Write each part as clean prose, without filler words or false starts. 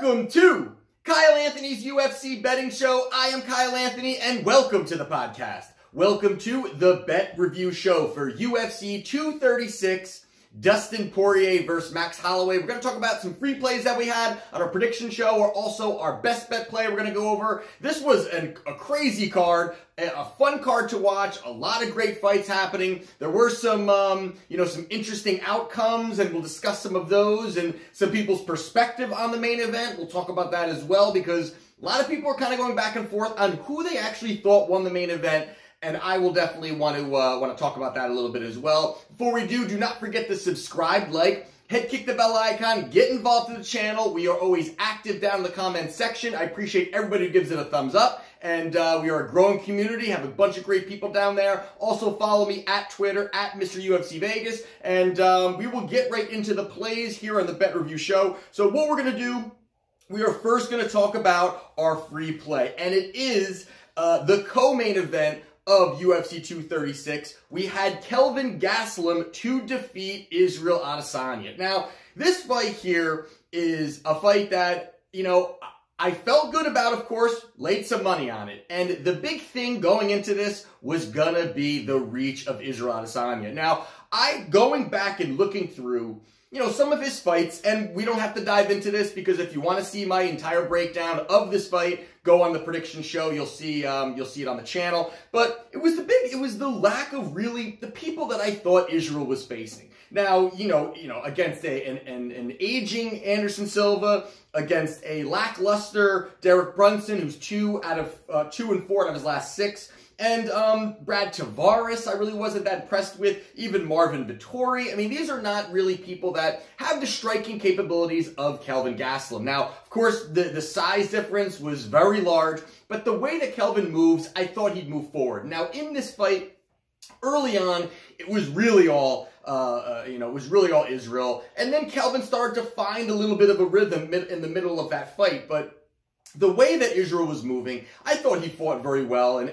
Welcome to Kyle Anthony's UFC betting show. I am Kyle Anthony, and welcome to the podcast. Welcome to the bet review show for UFC 236, Dustin Poirier versus Max Holloway. We're going to talk about some free plays that we had on our prediction show, or also our best bet play we're going to go over. This was a crazy card, a fun card to watch, a lot of great fights happening. There were some, some interesting outcomes, and we'll discuss some of those and some people's perspective on the main event. We'll talk about that as well, because a lot of people are kind of going back and forth on who they actually thought won the main event. And I will definitely want to talk about that a little bit as well. Before we do not forget to subscribe, like, click the bell icon, get involved in the channel. We are always active down in the comments section. I appreciate everybody who gives it a thumbs up. And we are a growing community, have a bunch of great people down there. Also follow me at Twitter, at Mr. UFC Vegas. And we will get right into the plays here on the Bet Review Show. So what we're going to do, we are first going to talk about our free play. And it is the co-main event of UFC 236, we had Kelvin Gastelum to defeat Israel Adesanya. Now, this fight here is a fight that, I felt good about, of course, laid some money on it. And the big thing going into this was gonna be the reach of Israel Adesanya. Now, going back and looking through some of his fights, and we don't have to dive into this because if you want to see my entire breakdown of this fight, go on the prediction show. You'll see it on the channel. But it was the lack of really the people that I thought Israel was facing. Now, against an aging Anderson Silva, against a lackluster Derek Brunson, who's 2 and 4 out of his last 6. And Brad Tavares, I really wasn't that impressed with. Even Marvin Vettori. I mean, these are not really people that have the striking capabilities of Kelvin Gastelum. Now, of course, the size difference was very large, but the way that Kelvin moves, I thought he'd move forward. Now, in this fight, early on, it was really all Israel. And then Kelvin started to find a little bit of a rhythm in the middle of that fight, but the way that Israel was moving, I thought he fought very well, and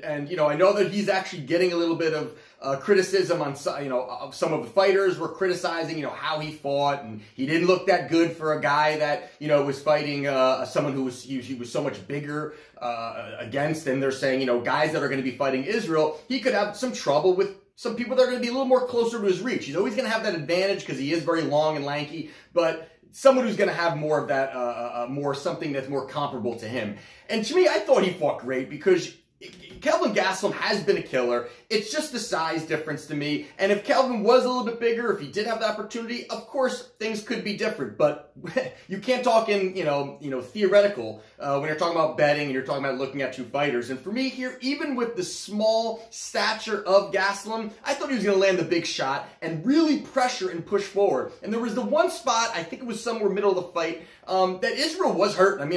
I know that he's actually getting a little bit of criticism on some of the fighters were criticizing how he fought, and he didn't look that good for a guy that was fighting someone who was he was so much bigger against, and they're saying guys that are going to be fighting Israel, he could have some trouble with some people that are going to be a little more closer to his reach. He's always going to have that advantage because he is very long and lanky, but someone who's going to have more of that, something that's more comparable to him. And to me, I thought he fought great because Kelvin Gastelum has been a killer. It's just the size difference to me. And if Kelvin was a little bit bigger, if he did have the opportunity, of course, things could be different. But you can't talk in, theoretical when you're talking about betting and you're talking about looking at two fighters. And for me here, even with the small stature of Gastelum, I thought he was going to land the big shot and really pressure and push forward. And there was the one spot, I think it was somewhere middle of the fight, that Israel was hurting.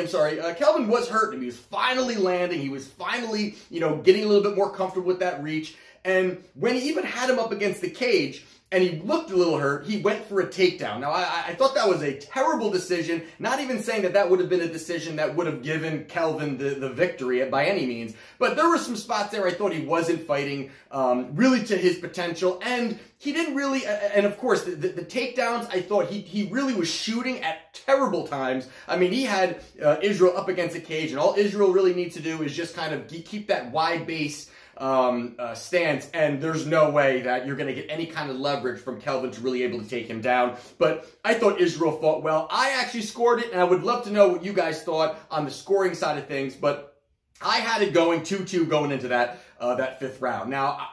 Kelvin was hurting. He was finally landing. He was finally, getting a little bit more comfortable with that reach. And when he even had him up against the cage and he looked a little hurt, he went for a takedown. Now, I thought that was a terrible decision, not even saying that would have been a decision that would have given Kelvin the victory by any means. But there were some spots there I thought he wasn't fighting really to his potential, and he didn't really, and of course, the takedowns, I thought he really was shooting at terrible times. I mean, he had Israel up against the cage, and all Israel really needs to do is just kind of keep that wide base stance, and there's no way that you're going to get any kind of leverage from Kelvin to really able to take him down. But I thought Israel fought well. I actually scored it, and I would love to know what you guys thought on the scoring side of things, but I had it going 2-2 going into that fifth round. Now,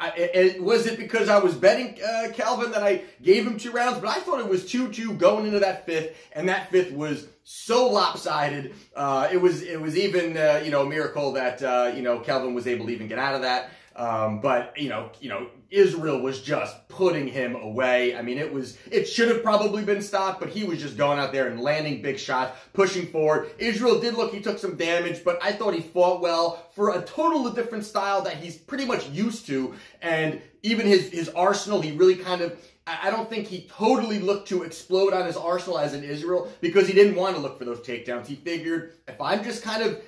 was it because I was betting Kelvin that I gave him 2 rounds? But I thought it was 2-2 going into that fifth, and that fifth was so lopsided. It was even a miracle that Kelvin was able to even get out of that. But Israel was just putting him away. I mean, it should have probably been stopped, but he was just going out there and landing big shots, pushing forward. Israel he took some damage, but I thought he fought well for a totally different style that he's pretty much used to. And even his arsenal, he really kind of, I don't think he totally looked to explode on his arsenal as in Israel because he didn't want to look for those takedowns. He figured if I'm just kind of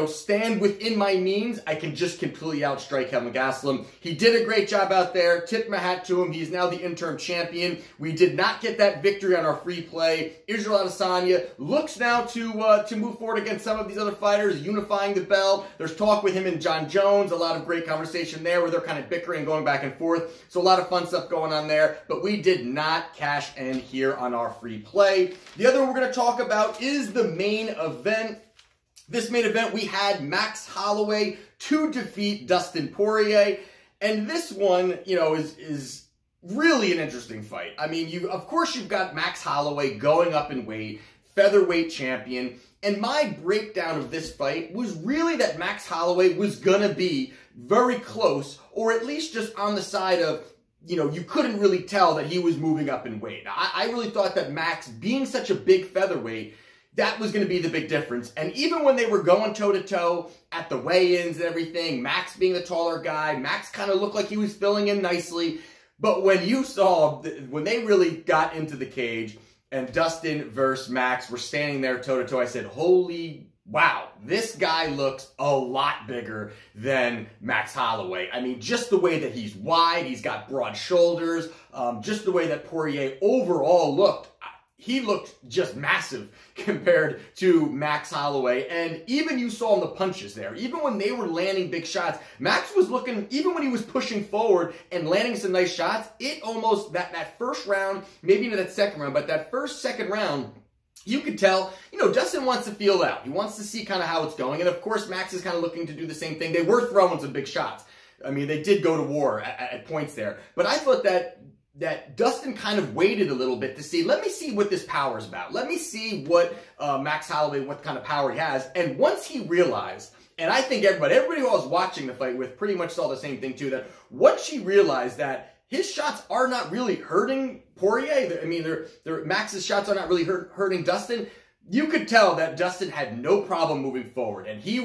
stand within my means, I can just completely outstrike Kelvin Gastelum. He did a great job out there. Tip my hat to him. He's now the interim champion. We did not get that victory on our free play. Israel Adesanya looks now to move forward against some of these other fighters, unifying the belt. There's talk with him and John Jones. A lot of great conversation there where they're kind of bickering, going back and forth. So a lot of fun stuff going on there. But we did not cash in here on our free play. The other one we're going to talk about is the main event. This main event, we had Max Holloway to defeat Dustin Poirier. And this one, is really an interesting fight. I mean, of course you've got Max Holloway going up in weight, featherweight champion. And my breakdown of this fight was really that Max Holloway was going to be very close, or at least just on the side of, you couldn't really tell that he was moving up in weight. I really thought that Max, being such a big featherweight, that was going to be the big difference. And even when they were going toe-to-toe at the weigh-ins and everything, Max being the taller guy, Max kind of looked like he was filling in nicely. But when when they really got into the cage and Dustin versus Max were standing there toe-to-toe, I said, holy wow, this guy looks a lot bigger than Max Holloway. I mean, just the way that he's wide, he's got broad shoulders, just the way that Poirier overall looked. He looked just massive compared to Max Holloway. And even you saw in the punches there, even when they were landing big shots, Max was looking, even when he was pushing forward and landing some nice shots, it almost, that first round, maybe into that second round, but that second round, you could tell, Dustin wants to feel out. He wants to see kind of how it's going. And of course, Max is kind of looking to do the same thing. They were throwing some big shots. I mean, they did go to war at points there. But I thought that Dustin kind of waited a little bit to see, let me see what this power is about. Let me see what Max Holloway, what kind of power he has. And once he realized, and I think everybody who I was watching the fight with pretty much saw the same thing too, that once he realized that his shots are not really hurting Poirier, I mean, Max's shots are not really hurting Dustin, you could tell that Dustin had no problem moving forward. And he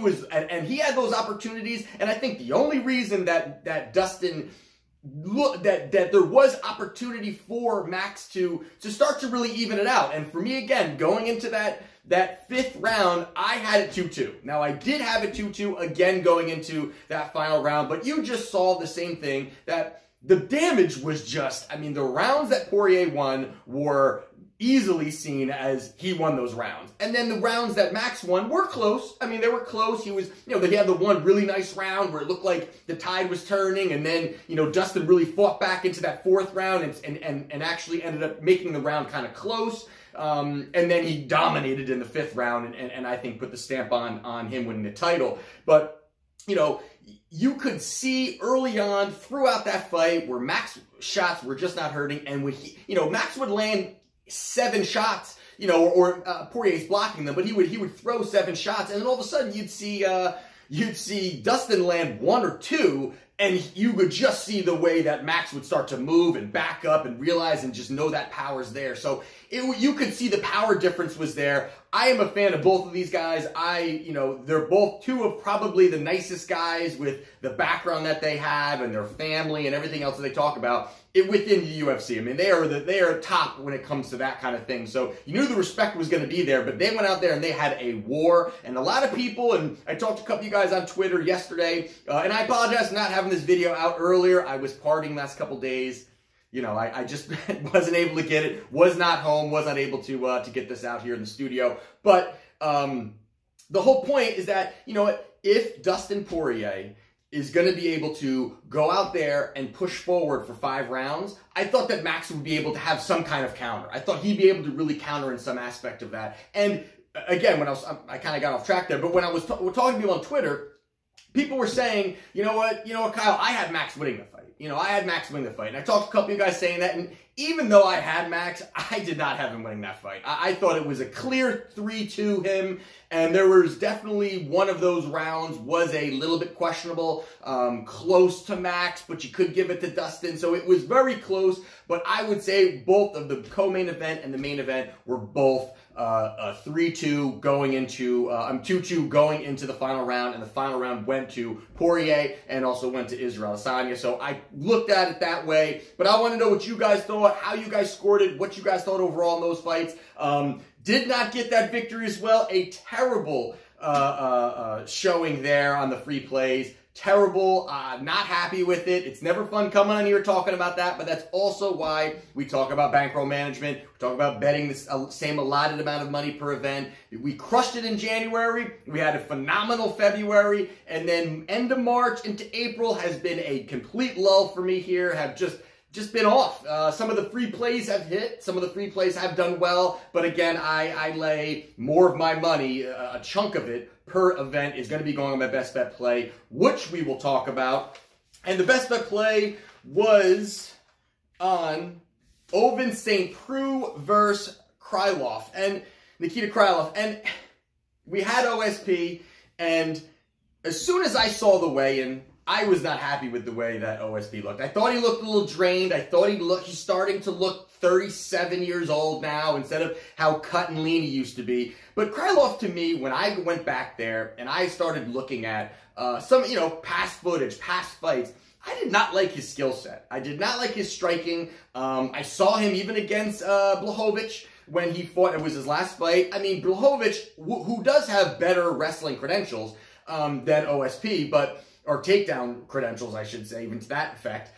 had those opportunities. And I think the only reason that Dustin that there was opportunity for Max to start to really even it out. And for me, again, going into that fifth round, I had it 2-2. Now, I did have it 2-2 again going into that final round, but you just saw the same thing, that the damage was just, I mean, the rounds that Poirier won were easily seen as he won those rounds. And then the rounds that Max won were close. I mean, they were close. He was, he had the one really nice round where it looked like the tide was turning, and then, Dustin really fought back into that fourth round and actually ended up making the round kind of close. And then he dominated in the fifth round and I think put the stamp on him winning the title. But, you could see early on throughout that fight where Max's shots were just not hurting, and when Max would land 7 shots, or Poirier's blocking them, but he would throw 7 shots, and then all of a sudden you'd see Dustin land 1 or 2, and you would just see the way that Max would start to move and back up and realize and just know that power's there. So you could see the power difference was there. I am a fan of both of these guys. They're both two of probably the nicest guys with the background that they have and their family and everything else that they talk about within the UFC. I mean, they are top when it comes to that kind of thing. So you knew the respect was going to be there, but they went out there and they had a war. And a lot of people, and I talked to a couple of you guys on Twitter yesterday, and I apologize for not having this video out earlier. I was partying last couple days. I just wasn't able to get it, was not home, was not able to get this out here in the studio. But the whole point is that, if Dustin Poirier is going to be able to go out there and push forward for 5 rounds, I thought that Max would be able to have some kind of counter. I thought he'd be able to really counter in some aspect of that. And again, I kind of got off track there, but when I was talking to people on Twitter, people were saying, you know what, Kyle, I had Max winning the fight. I had Max win the fight. And I talked to a couple of you guys saying that, and even though I had Max, I did not have him winning that fight. I thought it was a clear 3-2 him, and there was definitely one of those rounds was a little bit questionable, close to Max, but you could give it to Dustin. So it was very close, but I would say both of the co-main event and the main event were both 3-2 going into 2-2 going into the final round, and the final round went to Poirier and also went to Israel Adesanya. So I looked at it that way, but I want to know what you guys thought, how you guys scored it, what you guys thought overall in those fights. Did not get that victory as well. A terrible showing there on the free plays. Terrible, not happy with it. It's never fun coming on here talking about that, but that's also why we talk about bankroll management. We talk about betting the same allotted amount of money per event. We crushed it in January. We had a phenomenal February, and then end of March into April has been a complete lull for me here. Have just been off. Some of the free plays have hit. Some of the free plays have done well. But again, I lay more of my money, a chunk of it, per event is going to be going on my best bet play, which we will talk about. And the best bet play was on Ovin St. Preux versus Krylov. And Nikita Krylov. And we had OSP. And as soon as I saw the weigh-in, I was not happy with the way that OSP looked. I thought he looked a little drained. I thought he's starting to look 37 years old now instead of how cut and lean he used to be. But Krylov, to me, when I went back there and I started looking at some, past footage, past fights, I did not like his skill set. I did not like his striking. I saw him even against Blachowicz when he fought. It was his last fight. I mean, Blachowicz, who does have better wrestling credentials than OSP, or takedown credentials, I should say, even to that effect.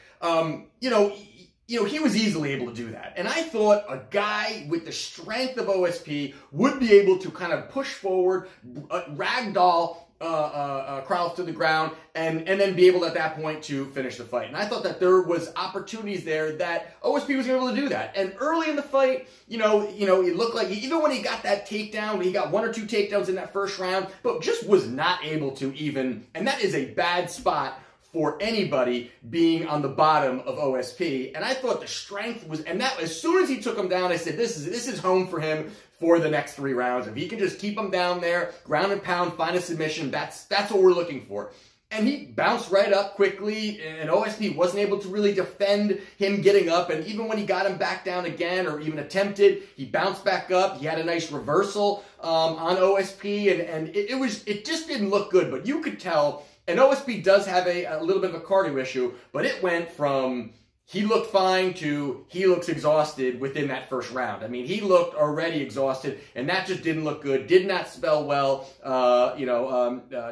He was easily able to do that. And I thought a guy with the strength of OSP would be able to kind of push forward, ragdoll Krylov to the ground, and then be able at that point to finish the fight. And I thought that there was opportunities there that OSP was able to do that. And early in the fight, it looked like even when he got that takedown, he got 1 or 2 takedowns in that first round, but just was not able to even, and that is a bad spot for anybody being on the bottom of OSP. And I thought the strength was, and that as soon as he took him down, I said, this is home for him for the next 3 rounds. If he can just keep him down there, ground and pound, find a submission, that's what we're looking for. And he bounced right up quickly, and OSP wasn't able to really defend him getting up. And even when he got him back down again, or even attempted, he bounced back up. He had a nice reversal on OSP, and it just didn't look good. But you could tell, and OSP does have a little bit of a cardio issue, but it went from he looked fine to he looks exhausted within that first round. I mean, he looked already exhausted, and that just didn't look good. Did not spell well.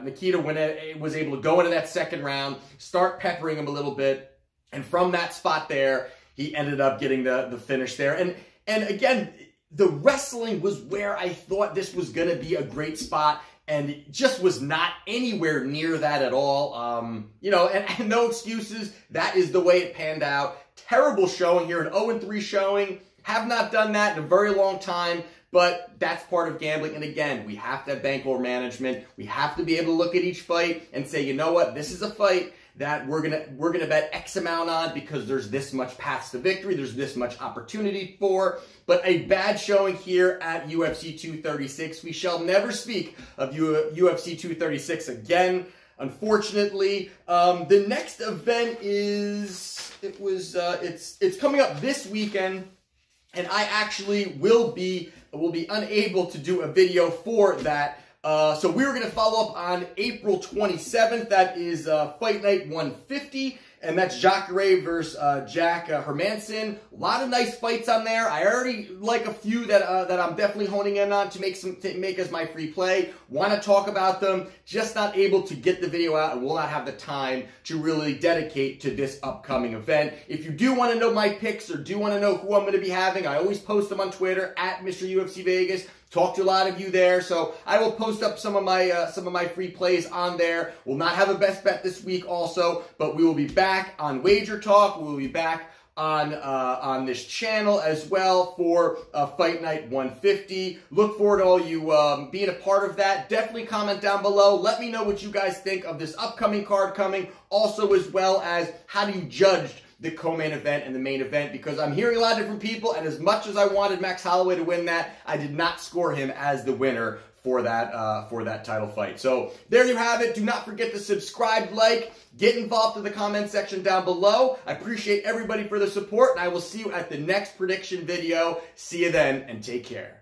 Nikita was able to go into that second round, start peppering him a little bit, and from that spot there, he ended up getting the finish there. And again, the wrestling was where I thought this was going to be a great spot. And it just was not anywhere near that at all. And no excuses. That is the way it panned out. Terrible showing here, an 0-3 showing. Have not done that in a very long time, but that's part of gambling. And again, we have to have bankroll management. We have to be able to look at each fight and say, you know what, this is a fight that we're gonna bet X amount on because there's this much paths to victory, there's this much opportunity for. But a bad showing here at UFC 236. We shall never speak of UFC 236 again, unfortunately. The next event it's coming up this weekend, and I actually will be unable to do a video for that. So we're going to follow up on April 27th. That is Fight Night 150. And that's Jacare versus Jack Hermansson. A lot of nice fights on there. I already like a few that I'm definitely honing in on to make as my free play. Want to talk about them. Just not able to get the video out and will not have the time to really dedicate to this upcoming event. If you do want to know my picks or do want to know who I'm going to be having, I always post them on Twitter at Mr. UFC Vegas. Talk to a lot of you there, so I will post up some of my free plays on there. We'll not have a best bet this week also, but we will be back on Wagertalk. We will be back on this channel as well for Fight Night 150. Look forward to all you being a part of that. Definitely comment down below. Let me know what you guys think of this upcoming card coming. Also, as well as how do you judge the co-main event and the main event, because I'm hearing a lot of different people, and as much as I wanted Max Holloway to win that, I did not score him as the winner for that title fight. So there you have it. Do not forget to subscribe, like, get involved in the comment section down below. I appreciate everybody for the support, and I will see you at the next prediction video. See you then, and take care.